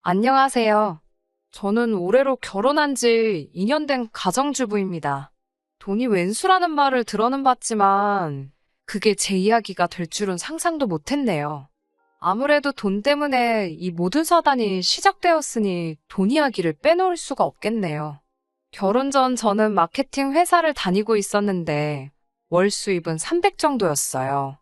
안녕하세요. 저는 올해로 결혼한 지 2년 된 가정주부입니다. 돈이 웬수라는 말을 들어는 봤지만 그게 제 이야기가 될 줄은 상상도 못했네요. 아무래도 돈 때문에 이 모든 사단이 시작되었으니 돈 이야기를 빼놓을 수가 없겠네요. 결혼 전 저는 마케팅 회사를 다니고 있었는데 월 수입은 300 정도였어요.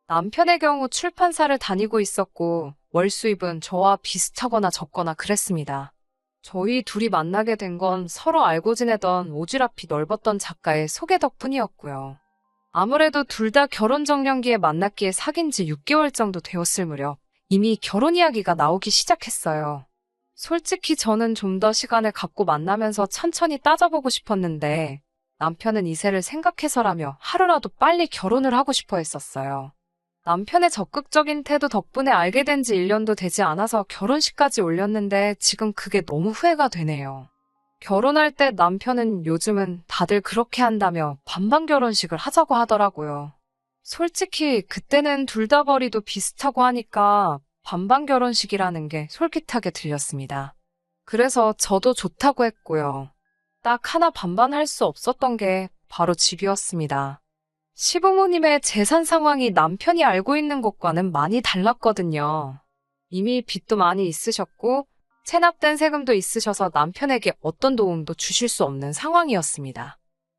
남편의 경우 출판사를 다니고 있었고 월 수입은 저와 비슷하거나 적거나 그랬습니다. 저희 둘이 만나게 된 건 서로 알고 지내던 오지랖이 넓었던 작가의 소개 덕분이었고요. 아무래도 둘 다 결혼 정년기에 만났기에 사귄 지 6개월 정도 되었을 무렵 이미 결혼 이야기가 나오기 시작했어요. 솔직히 저는 좀 더 시간을 갖고 만나면서 천천히 따져보고 싶었는데 남편은 이세를 생각해서라며 하루라도 빨리 결혼을 하고 싶어 했었어요. 남편의 적극적인 태도 덕분에 알게 된 지 1년도 되지 않아서 결혼식까지 올렸는데 지금 그게 너무 후회가 되네요. 결혼할 때 남편은 요즘은 다들 그렇게 한다며 반반 결혼식을 하자고 하더라고요. 솔직히 그때는 둘 다 벌이도 비슷하고 하니까 반반 결혼식이라는 게 솔깃하게 들렸습니다. 그래서 저도 좋다고 했고요. 딱 하나 반반 할 수 없었던 게 바로 집이었습니다. 시부모님의 재산 상황이 남편이 알고 있는 것과는 많이 달랐거든요. 이미 빚도 많이 있으셨고 체납된 세금도 있으셔서 남편에게 어떤 도움도 주실 수 없는 상황이었습니다.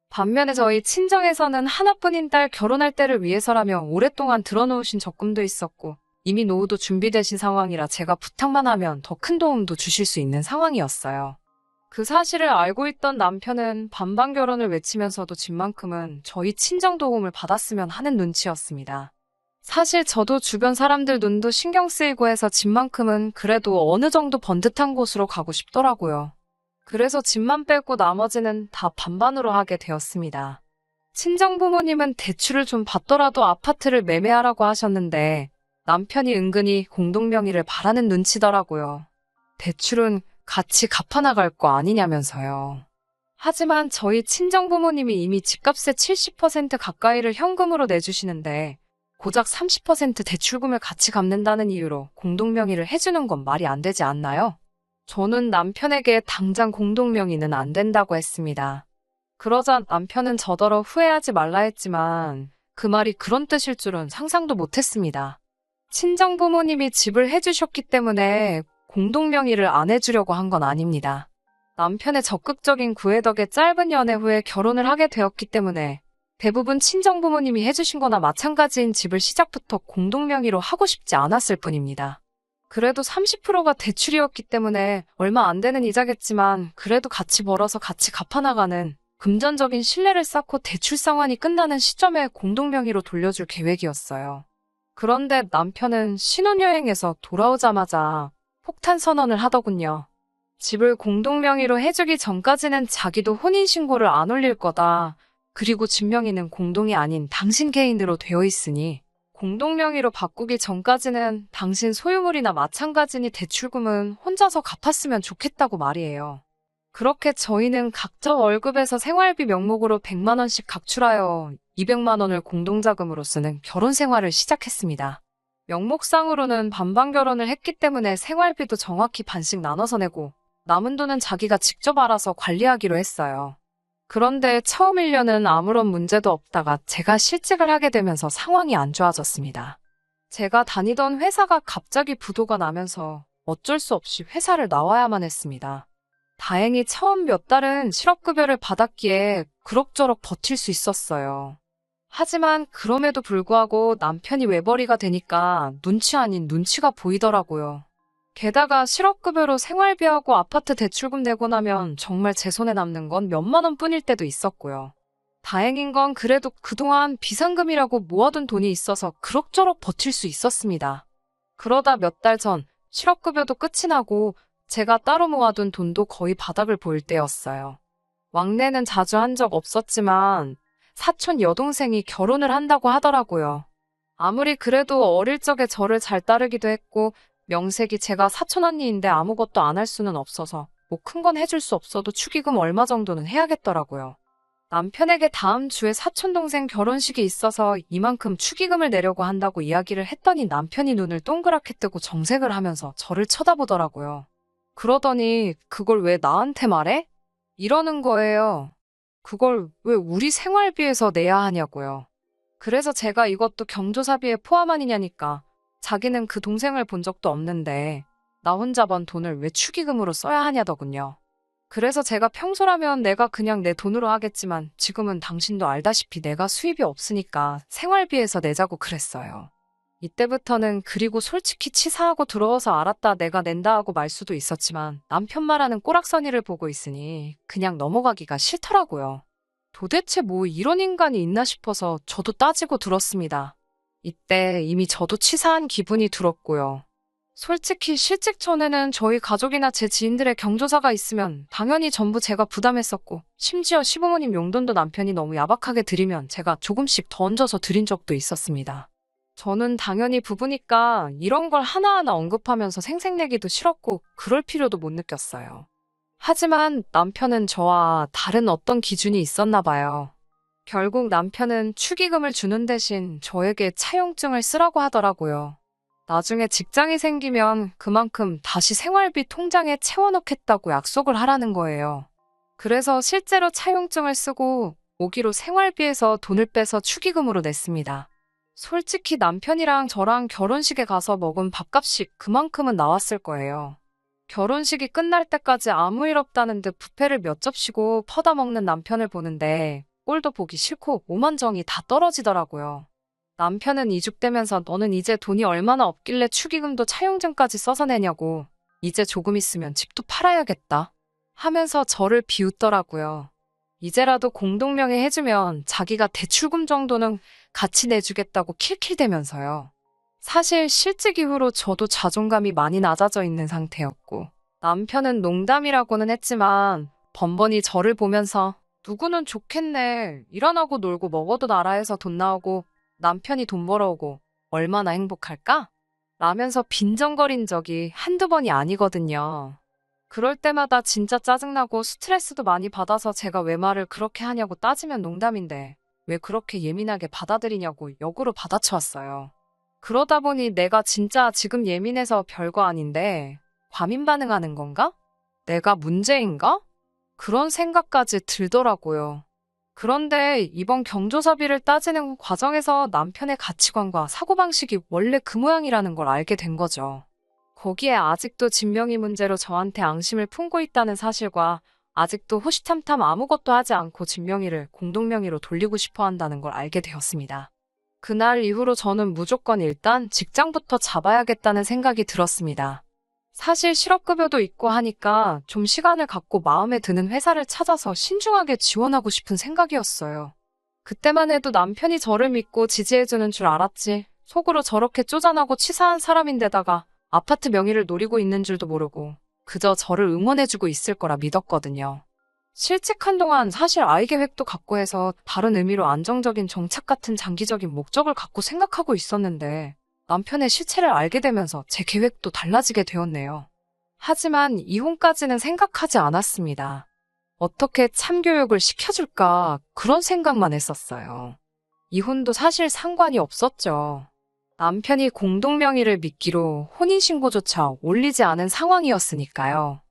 반면에 저희 친정에서는 하나뿐인 딸 결혼할 때를 위해서라며 오랫동안 들어놓으신 적금도 있었고 이미 노후도 준비되신 상황이라 제가 부탁만 하면 더 큰 도움도 주실 수 있는 상황이었어요. 그 사실을 알고 있던 남편은 반반 결혼을 외치면서도 집만큼은 저희 친정 도움을 받았으면 하는 눈치였습니다. 사실 저도 주변 사람들 눈도 신경 쓰이고 해서 집만큼은 그래도 어느 정도 번듯한 곳으로 가고 싶더라고요. 그래서 집만 빼고 나머지는 다 반반으로 하게 되었습니다. 친정 부모님은 대출을 좀 받더라도 아파트를 매매하라고 하셨는데 남편이 은근히 공동명의를 바라는 눈치더라고요. 대출은 같이 갚아나갈 거 아니냐면서요. 하지만 저희 친정부모님이 이미 집값의 70% 가까이를 현금으로 내주시는데 고작 30% 대출금을 같이 갚는다는 이유로 공동명의를 해주는 건 말이 안 되지 않나요? 저는 남편에게 당장 공동명의는 안 된다고 했습니다. 그러자 남편은 저더러 후회하지 말라 했지만 그 말이 그런 뜻일 줄은 상상도 못했습니다. 친정부모님이 집을 해주셨기 때문에 공동명의를 안 해주려고 한 건 아닙니다. 남편의 적극적인 구애 덕에 짧은 연애 후에 결혼을 하게 되었기 때문에 대부분 친정부모님이 해주신 거나 마찬가지인 집을 시작부터 공동명의로 하고 싶지 않았을 뿐입니다. 그래도 30%가 대출이었기 때문에 얼마 안 되는 이자겠지만 그래도 같이 벌어서 같이 갚아나가는 금전적인 신뢰를 쌓고 대출 상환이 끝나는 시점에 공동명의로 돌려줄 계획이었어요. 그런데 남편은 신혼여행에서 돌아오자마자 폭탄 선언을 하더군요. 집을 공동명의로 해주기 전까지는 자기도 혼인신고를 안 올릴 거다. 그리고 집 명의는 공동이 아닌 당신 개인으로 되어 있으니 공동명의로 바꾸기 전까지는 당신 소유물이나 마찬가지니 대출금은 혼자서 갚았으면 좋겠다고 말이에요. 그렇게 저희는 각자 월급에서 생활비 명목으로 100만 원씩 각출하여 200만 원을 공동자금으로 쓰는 결혼 생활을 시작했습니다. 명목상으로는 반반 결혼을 했기 때문에 생활비도 정확히 반씩 나눠서 내고 남은 돈은 자기가 직접 알아서 관리하기로 했어요. 그런데 처음 1년은 아무런 문제도 없다가 제가 실직을 하게 되면서 상황이 안 좋아졌습니다. 제가 다니던 회사가 갑자기 부도가 나면서 어쩔 수 없이 회사를 나와야만 했습니다. 다행히 처음 몇 달은 실업급여를 받았기에 그럭저럭 버틸 수 있었어요. 하지만 그럼에도 불구하고 남편이 외벌이가 되니까 눈치 아닌 눈치가 보이더라고요. 게다가 실업급여로 생활비하고 아파트 대출금 내고 나면 정말 제 손에 남는 건 몇만 원뿐일 때도 있었고요. 다행인 건 그래도 그동안 비상금이라고 모아둔 돈이 있어서 그럭저럭 버틸 수 있었습니다. 그러다 몇 달 전 실업급여도 끝이 나고 제가 따로 모아둔 돈도 거의 바닥을 보일 때였어요. 왕래는 자주 한 적 없었지만 사촌 여동생이 결혼을 한다고 하더라고요. 아무리 그래도 어릴 적에 저를 잘 따르기도 했고 명색이 제가 사촌 언니인데 아무것도 안 할 수는 없어서 뭐 큰 건 해줄 수 없어도 축의금 얼마 정도는 해야겠더라고요. 남편에게 다음 주에 사촌 동생 결혼식이 있어서 이만큼 축의금을 내려고 한다고 이야기를 했더니 남편이 눈을 동그랗게 뜨고 정색을 하면서 저를 쳐다보더라고요. 그러더니 그걸 왜 나한테 말해? 이러는 거예요. 그걸 왜 우리 생활비에서 내야 하냐고요. 그래서 제가 이것도 경조사비에 포함 아니냐니까. 자기는 그 동생을 본 적도 없는데 나 혼자 번 돈을 왜 축의금으로 써야 하냐더군요. 그래서 제가 평소라면 내가 그냥 내 돈으로 하겠지만 지금은 당신도 알다시피 내가 수입이 없으니까 생활비에서 내자고 그랬어요. 이때부터는 그리고 솔직히 치사하고 더러워서 알았다 내가 낸다 하고 말 수도 있었지만 남편 말하는 꼬락서니를 보고 있으니 그냥 넘어가기가 싫더라고요. 도대체 뭐 이런 인간이 있나 싶어서 저도 따지고 들었습니다. 이때 이미 저도 치사한 기분이 들었고요. 솔직히 실직 전에는 저희 가족이나 제 지인들의 경조사가 있으면 당연히 전부 제가 부담했었고 심지어 시부모님 용돈도 남편이 너무 야박하게 드리면 제가 조금씩 더 얹어서 드린 적도 있었습니다. 저는 당연히 부부니까 이런 걸 하나하나 언급하면서 생색내기도 싫었고 그럴 필요도 못 느꼈어요. 하지만 남편은 저와 다른 어떤 기준이 있었나 봐요. 결국 남편은 축의금을 주는 대신 저에게 차용증을 쓰라고 하더라고요. 나중에 직장이 생기면 그만큼 다시 생활비 통장에 채워넣겠다고 약속을 하라는 거예요. 그래서 실제로 차용증을 쓰고 오기로 생활비에서 돈을 빼서 축의금으로 냈습니다. 솔직히 남편이랑 저랑 결혼식에 가서 먹은 밥값이 그만큼은 나왔을 거예요. 결혼식이 끝날 때까지 아무 일 없다는 듯 뷔페를 몇 접시고 퍼다 먹는 남편을 보는데 꼴도 보기 싫고 오만정이 다 떨어지더라고요. 남편은 이죽대면서 너는 이제 돈이 얼마나 없길래 축의금도 차용증까지 써서 내냐고. 이제 조금 있으면 집도 팔아야겠다. 하면서 저를 비웃더라고요. 이제라도 공동명의 해주면 자기가 대출금 정도는 같이 내주겠다고 킬킬대면서요. 사실 실직 이후로 저도 자존감이 많이 낮아져 있는 상태였고 남편은 농담이라고는 했지만 번번이 저를 보면서 누구는 좋겠네. 일 안 하고 놀고 먹어도 나라에서 돈 나오고 남편이 돈 벌어오고 얼마나 행복할까? 라면서 빈정거린 적이 한두 번이 아니거든요. 그럴 때마다 진짜 짜증나고 스트레스도 많이 받아서 제가 왜 말을 그렇게 하냐고 따지면 농담인데 왜 그렇게 예민하게 받아들이냐고 역으로 받아쳐왔어요. 그러다 보니 내가 진짜 지금 예민해서 별거 아닌데 과민 반응하는 건가? 내가 문제인가? 그런 생각까지 들더라고요. 그런데 이번 경조사비를 따지는 과정에서 남편의 가치관과 사고방식이 원래 그 모양이라는 걸 알게 된 거죠. 거기에 아직도 진명이 문제로 저한테 앙심을 품고 있다는 사실과 아직도 호시탐탐 아무것도 하지 않고 진명이를 공동명의로 돌리고 싶어 한다는 걸 알게 되었습니다. 그날 이후로 저는 무조건 일단 직장부터 잡아야겠다는 생각이 들었습니다. 사실 실업급여도 있고 하니까 좀 시간을 갖고 마음에 드는 회사를 찾아서 신중하게 지원하고 싶은 생각이었어요. 그때만 해도 남편이 저를 믿고 지지해주는 줄 알았지. 속으로 저렇게 쪼잔하고 치사한 사람인데다가 아파트 명의를 노리고 있는 줄도 모르고 그저 저를 응원해주고 있을 거라 믿었거든요. 실직한 동안 사실 아이 계획도 갖고 해서 다른 의미로 안정적인 정착 같은 장기적인 목적을 갖고 생각하고 있었는데 남편의 실체를 알게 되면서 제 계획도 달라지게 되었네요. 하지만 이혼까지는 생각하지 않았습니다. 어떻게 참교육을 시켜줄까 그런 생각만 했었어요. 이혼도 사실 상관이 없었죠. 남편이 공동명의를 미끼로 혼인신고조차 올리지 않은 상황이었으니까요.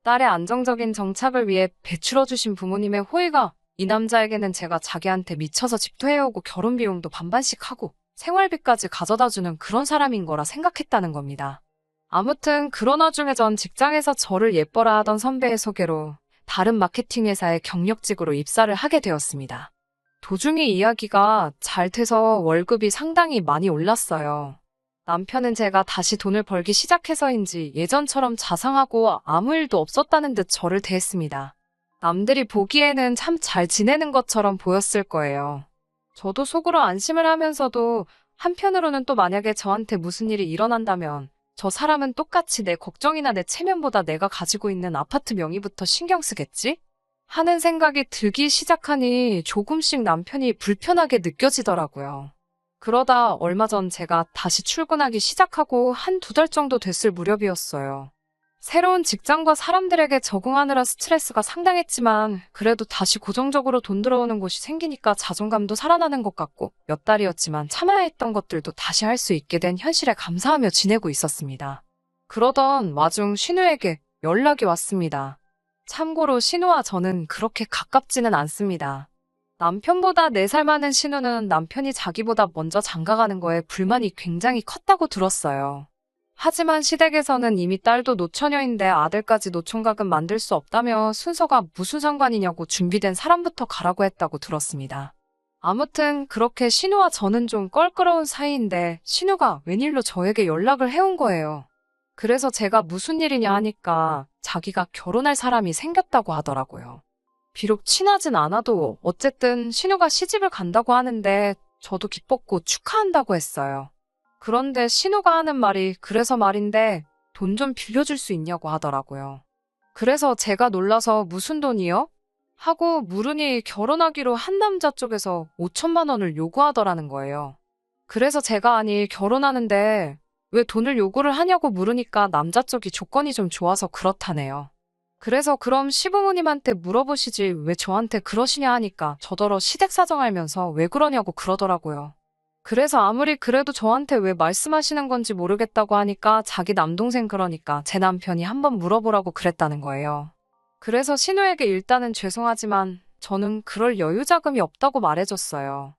딸의 안정적인 정착을 위해 배출어주신 부모님의 호의가 이 남자에게는 제가 자기한테 미쳐서 집도 해오고 결혼 비용도 반반씩 하고 생활비까지 가져다주는 그런 사람인 거라 생각했다는 겁니다. 아무튼 그런 와중에 전 직장에서 저를 예뻐라 하던 선배의 소개로 다른 마케팅 회사의 경력직으로 입사를 하게 되었습니다. 도중에 이야기가 잘 돼서 월급이 상당히 많이 올랐어요. 남편은 제가 다시 돈을 벌기 시작해서인지 예전처럼 자상하고 아무 일도 없었다는 듯 저를 대했습니다. 남들이 보기에는 참 잘 지내는 것처럼 보였을 거예요. 저도 속으로 안심을 하면서도 한편으로는 또 만약에 저한테 무슨 일이 일어난다면 저 사람은 똑같이 내 걱정이나 내 체면보다 내가 가지고 있는 아파트 명의부터 신경 쓰겠지? 하는 생각이 들기 시작하니 조금씩 남편이 불편하게 느껴지더라고요. 그러다 얼마 전 제가 다시 출근하기 시작하고 한두 달 정도 됐을 무렵이었어요. 새로운 직장과 사람들에게 적응하느라 스트레스가 상당했지만 그래도 다시 고정적으로 돈 들어오는 곳이 생기니까 자존감도 살아나는 것 같고 몇 달이었지만 참아야 했던 것들도 다시 할 수 있게 된 현실에 감사하며 지내고 있었습니다. 그러던 와중 신우에게 연락이 왔습니다. 참고로 신우와 저는 그렇게 가깝지는 않습니다. 남편보다 4살 많은 신우는 남편이 자기보다 먼저 장가가는 거에 불만이 굉장히 컸다고 들었어요. 하지만 시댁에서는 이미 딸도 노처녀인데 아들까지 노총각은 만들 수 없다며 순서가 무슨 상관이냐고 준비된 사람부터 가라고 했다고 들었습니다. 아무튼 그렇게 신우와 저는 좀 껄끄러운 사이인데 신우가 웬일로 저에게 연락을 해온 거예요. 그래서 제가 무슨 일이냐 하니까 자기가 결혼할 사람이 생겼다고 하더라고요. 비록 친하진 않아도 어쨌든 신우가 시집을 간다고 하는데 저도 기뻤고 축하한다고 했어요. 그런데 신우가 하는 말이 그래서 말인데 돈 좀 빌려줄 수 있냐고 하더라고요. 그래서 제가 놀라서 무슨 돈이요? 하고 물으니 결혼하기로 한 남자 쪽에서 5천만 원을 요구하더라는 거예요. 그래서 제가 아니 결혼하는데 왜 돈을 요구를 하냐고 물으니까 남자 쪽이 조건이 좀 좋아서 그렇다네요. 그래서 그럼 시부모님한테 물어보시지 왜 저한테 그러시냐 하니까 저더러 시댁 사정 알면서 왜 그러냐고 그러더라고요. 그래서 아무리 그래도 저한테 왜 말씀하시는 건지 모르겠다고 하니까 자기 남동생 그러니까 제 남편이 한번 물어보라고 그랬다는 거예요. 그래서 신우에게 일단은 죄송하지만 저는 그럴 여유 자금이 없다고 말해줬어요.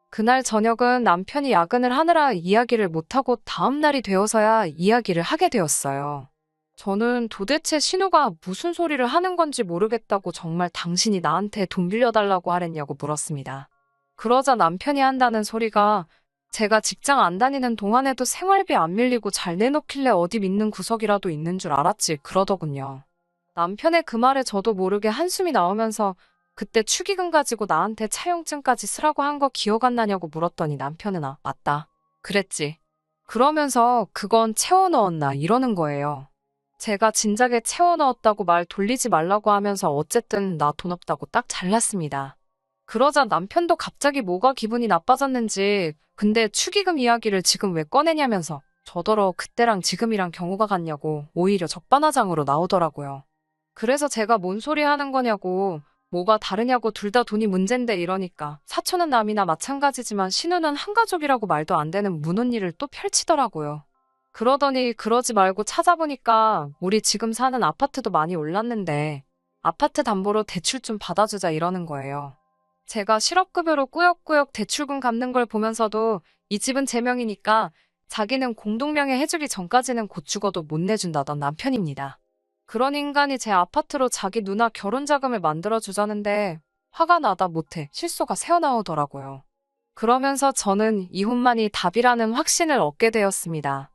그날 저녁은 남편이 야근을 하느라 이야기를 못하고 다음 날이 되어서야 이야기를 하게 되었어요. 저는 도대체 신우가 무슨 소리를 하는 건지 모르겠다고 정말 당신이 나한테 돈 빌려달라고 하랬냐고 물었습니다. 그러자 남편이 한다는 소리가 제가 직장 안 다니는 동안에도 생활비 안 밀리고 잘 내놓길래 어디 믿는 구석이라도 있는 줄 알았지 그러더군요. 남편의 그 말에 저도 모르게 한숨이 나오면서 그때 축의금 가지고 나한테 차용증까지 쓰라고 한 거 기억 안 나냐고 물었더니 남편은 맞다. 그랬지. 그러면서 그건 채워 넣었나 이러는 거예요. 제가 진작에 채워 넣었다고 말 돌리지 말라고 하면서 어쨌든 나 돈 없다고 딱 잘랐습니다. 그러자 남편도 갑자기 뭐가 기분이 나빠졌는지 근데 축의금 이야기를 지금 왜 꺼내냐면서 저더러 그때랑 지금이랑 경우가 같냐고 오히려 적반하장으로 나오더라고요. 그래서 제가 뭔 소리 하는 거냐고 뭐가 다르냐고 둘 다 돈이 문제인데 이러니까 사촌은 남이나 마찬가지지만 신우는 한 가족이라고 말도 안 되는 문언니를 또 펼치더라고요. 그러더니 그러지 말고 찾아보니까 우리 지금 사는 아파트도 많이 올랐는데 아파트 담보로 대출 좀 받아주자 이러는 거예요. 제가 실업급여로 꾸역꾸역 대출금 갚는 걸 보면서도 이 집은 제 명이니까 자기는 공동명의 해주기 전까지는 곧 죽어도 못 내준다던 남편입니다. 그런 인간이 제 아파트로 자기 누나 결혼자금을 만들어주자는데 화가 나다 못해 실소가 새어나오더라고요. 그러면서 저는 이혼만이 답이라는 확신을 얻게 되었습니다.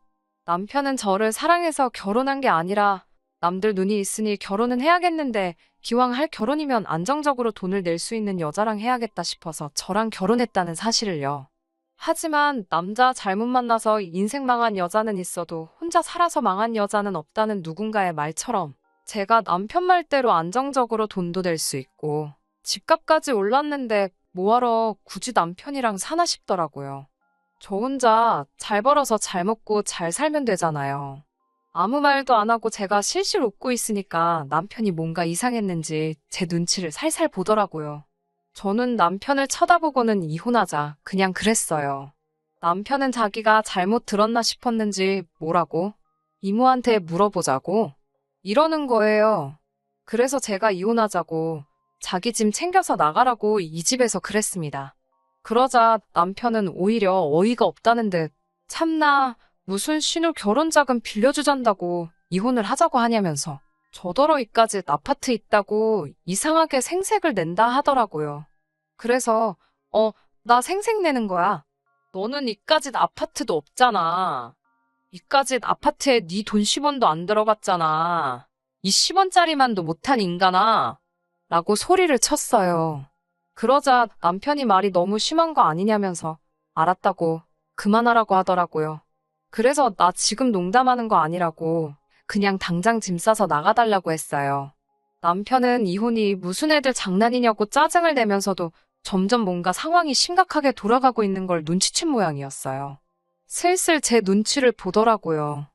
남편은 저를 사랑해서 결혼한 게 아니라 남들 눈이 있으니 결혼은 해야겠는데 기왕 할 결혼이면 안정적으로 돈을 낼 수 있는 여자랑 해야겠다 싶어서 저랑 결혼했다는 사실을요. 하지만 남자 잘못 만나서 인생 망한 여자는 있어도 혼자 살아서 망한 여자는 없다는 누군가의 말처럼 제가 남편 말대로 안정적으로 돈도 낼 수 있고 집값까지 올랐는데 뭐하러 굳이 남편이랑 사나 싶더라고요. 저 혼자 잘 벌어서 잘 먹고 잘 살면 되잖아요. 아무 말도 안 하고 제가 실실 웃고 있으니까 남편이 뭔가 이상했는지 제 눈치를 살살 보더라고요. 저는 남편을 쳐다보고는 이혼하자 그냥 그랬어요. 남편은 자기가 잘못 들었나 싶었는지 뭐라고? 이모한테 물어보자고? 이러는 거예요. 그래서 제가 이혼하자고 자기 짐 챙겨서 나가라고 이 집에서 그랬습니다. 그러자 남편은 오히려 어이가 없다는 듯 참나 무슨 신우 결혼자금 빌려주잔다고 이혼을 하자고 하냐면서 저더러 이까짓 아파트 있다고 이상하게 생색을 낸다 하더라고요. 그래서 나 생색 내는 거야. 너는 이까짓 아파트도 없잖아. 이까짓 아파트에 네 돈 10원도 안 들어갔잖아. 이 10원짜리만도 못한 인간아. 라고 소리를 쳤어요. 그러자 남편이 말이 너무 심한 거 아니냐면서 알았다고 그만하라고 하더라고요. 그래서 나 지금 농담하는 거 아니라고 그냥 당장 짐 싸서 나가달라고 했어요. 남편은 이혼이 무슨 애들 장난이냐고 짜증을 내면서도 점점 뭔가 상황이 심각하게 돌아가고 있는 걸 눈치챈 모양이었어요. 슬슬 제 눈치를 보더라고요.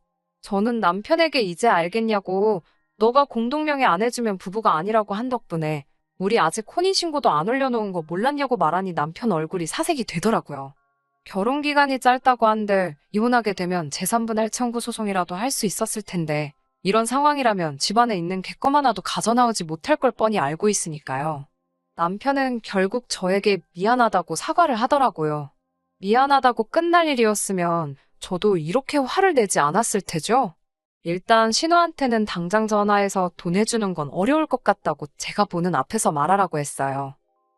저는 남편에게 이제 알겠냐고 너가 공동명의 안 해주면 부부가 아니라고 한 덕분에 우리 아직 혼인신고도 안 올려놓은 거 몰랐냐고 말하니 남편 얼굴이 사색이 되더라고요. 결혼기간이 짧다고 한들 이혼하게 되면 재산분할 청구 소송이라도 할 수 있었을 텐데 이런 상황이라면 집안에 있는 객검 하나도 가져나오지 못할 걸 뻔히 알고 있으니까요. 남편은 결국 저에게 미안하다고 사과를 하더라고요. 미안하다고 끝날 일이었으면 저도 이렇게 화를 내지 않았을 테죠? 일단 신우한테는 당장 전화해서 돈 해주는 건 어려울 것 같다고 제가 보는 앞에서 말하라고 했어요.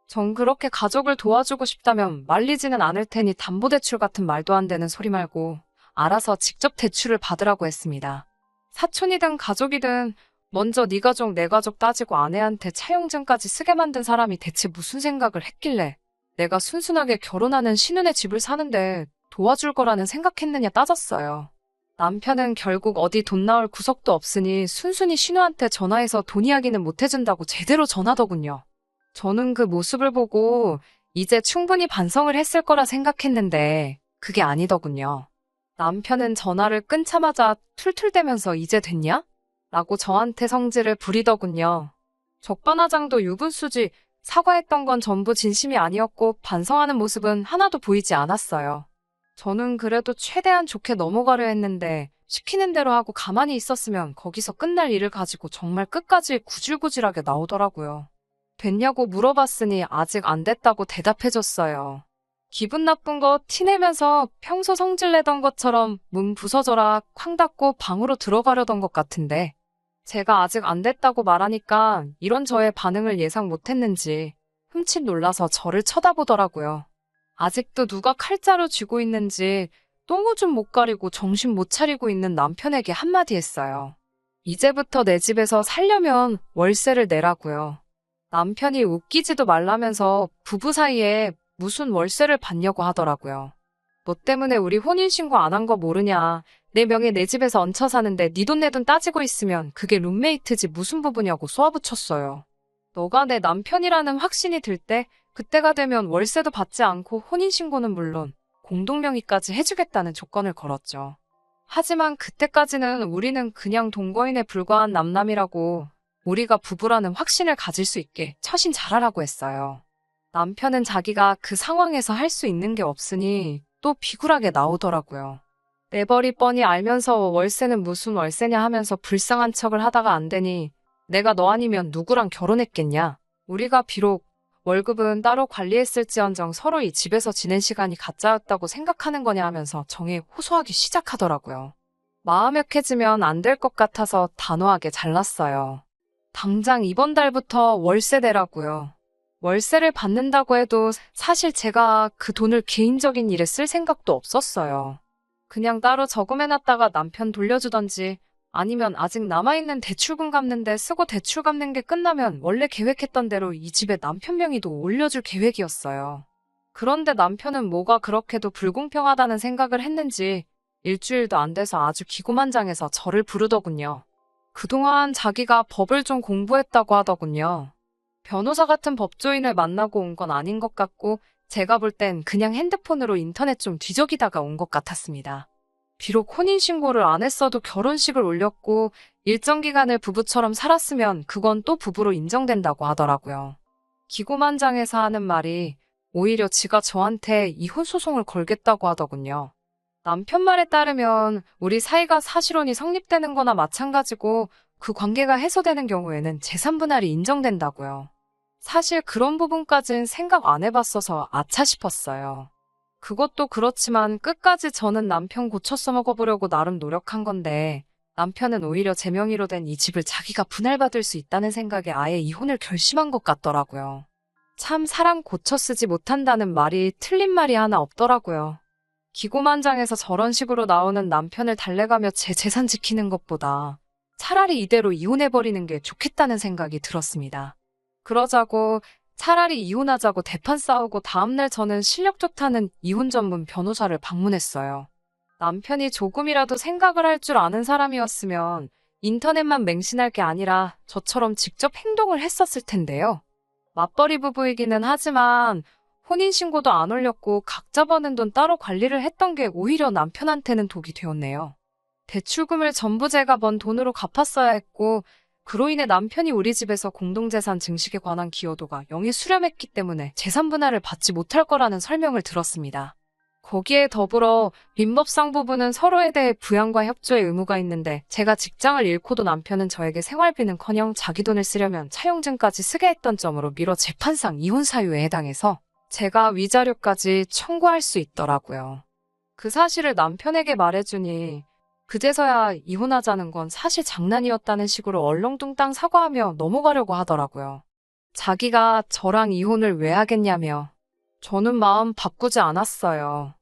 전 그렇게 가족을 도와주고 싶다면 말리지는 않을 테니 담보대출 같은 말도 안 되는 소리 말고 알아서 직접 대출을 받으라고 했습니다. 사촌이든 가족이든 먼저 네 가족 내 가족 따지고 아내한테 차용증까지 쓰게 만든 사람이 대체 무슨 생각을 했길래 내가 순순하게 결혼하는 신우네 집을 사는데 도와줄 거라는 생각했느냐 따졌어요. 남편은 결국 어디 돈 나올 구석도 없으니 순순히 신우한테 전화해서 돈 이야기는 못 해준다고 제대로 전하더군요. 저는 그 모습을 보고 이제 충분히 반성을 했을 거라 생각했는데 그게 아니더군요. 남편은 전화를 끊자마자 툴툴대면서 이제 됐냐? 라고 저한테 성질을 부리더군요. 적반하장도 유분수지 사과했던 건 전부 진심이 아니었고 반성하는 모습은 하나도 보이지 않았어요. 저는 그래도 최대한 좋게 넘어가려 했는데 시키는 대로 하고 가만히 있었으면 거기서 끝날 일을 가지고 정말 끝까지 구질구질하게 나오더라고요. 됐냐고 물어봤으니 아직 안 됐다고 대답해줬어요. 기분 나쁜 거 티내면서 평소 성질내던 것처럼 문 부서져라 쾅 닫고 방으로 들어가려던 것 같은데 제가 아직 안 됐다고 말하니까 이런 저의 반응을 예상 못했는지 흠칫 놀라서 저를 쳐다보더라고요. 아직도 누가 칼자루 쥐고 있는지 똥오줌 못 가리고 정신 못 차리고 있는 남편에게 한마디 했어요. 이제부터 내 집에서 살려면 월세를 내라고요. 남편이 웃기지도 말라면서 부부 사이에 무슨 월세를 받냐고 하더라고요. 너 때문에 우리 혼인신고 안 한 거 모르냐. 내 명예 내 집에서 얹혀 사는데 네 돈 내 돈 따지고 있으면 그게 룸메이트지 무슨 부부냐고 쏘아붙였어요. 너가 내 남편이라는 확신이 들 때 그때가 되면 월세도 받지 않고 혼인신고는 물론 공동명의까지 해주겠다는 조건을 걸었죠. 하지만 그때까지는 우리는 그냥 동거인에 불과한 남남이라고 우리가 부부라는 확신을 가질 수 있게 처신 잘하라고 했어요. 남편은 자기가 그 상황에서 할 수 있는 게 없으니 또 비굴하게 나오더라고요. 내버리 뻔히 알면서 월세는 무슨 월세냐 하면서 불쌍한 척을 하다가 안 되니 내가 너 아니면 누구랑 결혼했겠냐. 우리가 비록 월급은 따로 관리했을지언정 서로 이 집에서 지낸 시간이 가짜였다고 생각하는 거냐 하면서 정에 호소하기 시작하더라고요. 마음 약해지면 안 될 것 같아서 단호하게 잘랐어요. 당장 이번 달부터 월세 내라고요. 월세를 받는다고 해도 사실 제가 그 돈을 개인적인 일에 쓸 생각도 없었어요. 그냥 따로 저금해놨다가 남편 돌려주던지 아니면 아직 남아있는 대출금 갚는데 쓰고 대출 갚는 게 끝나면 원래 계획했던 대로 이 집에 남편 명의도 올려줄 계획이었어요. 그런데 남편은 뭐가 그렇게도 불공평하다는 생각을 했는지 일주일도 안 돼서 아주 기고만장해서 저를 부르더군요. 그동안 자기가 법을 좀 공부했다고 하더군요. 변호사 같은 법조인을 만나고 온 건 아닌 것 같고 제가 볼 땐 그냥 핸드폰으로 인터넷 좀 뒤적이다가 온 것 같았습니다. 비록 혼인신고를 안 했어도 결혼식을 올렸고 일정 기간을 부부처럼 살았으면 그건 또 부부로 인정된다고 하더라고요. 기고만장해서 하는 말이 오히려 지가 저한테 이혼 소송을 걸겠다고 하더군요. 남편 말에 따르면 우리 사이가 사실혼이 성립되는 거나 마찬가지고 그 관계가 해소되는 경우에는 재산분할이 인정된다고요. 사실 그런 부분까진 생각 안 해봤어서 아차 싶었어요. 그것도 그렇지만 끝까지 저는 남편 고쳐 써먹어보려고 나름 노력한 건데 남편은 오히려 제 명의로 된 이 집을 자기가 분할받을 수 있다는 생각에 아예 이혼을 결심한 것 같더라고요. 참 사람 고쳐 쓰지 못한다는 말이 틀린 말이 하나 없더라고요. 기고만장해서 저런 식으로 나오는 남편을 달래가며 제 재산 지키는 것보다 차라리 이대로 이혼해버리는 게 좋겠다는 생각이 들었습니다. 그러자고 차라리 이혼하자고 대판 싸우고 다음날 저는 실력 좋다는 이혼 전문 변호사를 방문했어요. 남편이 조금이라도 생각을 할 줄 아는 사람이었으면 인터넷만 맹신할 게 아니라 저처럼 직접 행동을 했었을 텐데요. 맞벌이 부부이기는 하지만 혼인신고도 안 올렸고 각자 버는 돈 따로 관리를 했던 게 오히려 남편한테는 독이 되었네요. 대출금을 전부 제가 번 돈으로 갚았어야 했고 그로 인해 남편이 우리 집에서 공동재산 증식에 관한 기여도가 0에 수렴했기 때문에 재산 분할을 받지 못할 거라는 설명을 들었습니다. 거기에 더불어 민법상 부부는 서로에 대해 부양과 협조의 의무가 있는데 제가 직장을 잃고도 남편은 저에게 생활비는커녕 자기 돈을 쓰려면 차용증까지 쓰게 했던 점으로 미뤄 재판상 이혼 사유에 해당해서 제가 위자료까지 청구할 수 있더라고요. 그 사실을 남편에게 말해주니 그제서야 이혼하자는 건 사실 장난이었다는 식으로 얼렁뚱땅 사과하며 넘어가려고 하더라고요. 자기가 저랑 이혼을 왜 하겠냐며. 저는 마음 바꾸지 않았어요.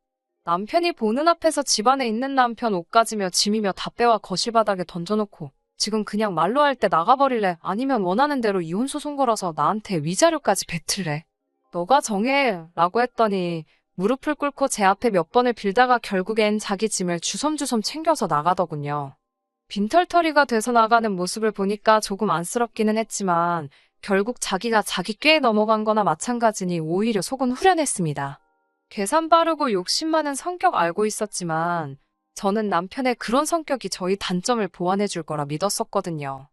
남편이 보는 앞에서 집안에 있는 남편 옷 가지며 짐이며 다 빼와 거실 바닥에 던져놓고 지금 그냥 말로 할 때 나가버릴래? 아니면 원하는 대로 이혼 소송 걸어서 나한테 위자료까지 뱉을래? 너가 정해 라고 했더니 무릎을 꿇고 제 앞에 몇 번을 빌다가 결국엔 자기 짐을 주섬주섬 챙겨서 나가더군요. 빈털터리가 돼서 나가는 모습을 보니까 조금 안쓰럽기는 했지만 결국 자기가 자기 꾀에 넘어간 거나 마찬가지니 오히려 속은 후련했습니다. 계산 빠르고 욕심 많은 성격 알고 있었지만 저는 남편의 그런 성격이 저희 단점을 보완해 줄 거라 믿었었거든요.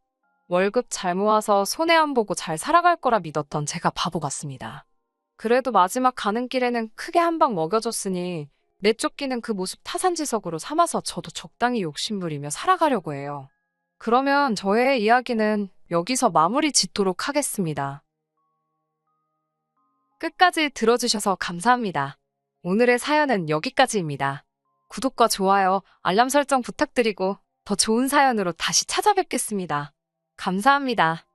월급 잘 모아서 손해 안 보고 잘 살아갈 거라 믿었던 제가 바보 같습니다. 그래도 마지막 가는 길에는 크게 한 방 먹여줬으니 내쫓기는 그 모습 타산지석으로 삼아서 저도 적당히 욕심부리며 살아가려고 해요. 그러면 저의 이야기는 여기서 마무리 짓도록 하겠습니다. 끝까지 들어주셔서 감사합니다. 오늘의 사연은 여기까지입니다. 구독과 좋아요, 알람 설정 부탁드리고 더 좋은 사연으로 다시 찾아뵙겠습니다. 감사합니다.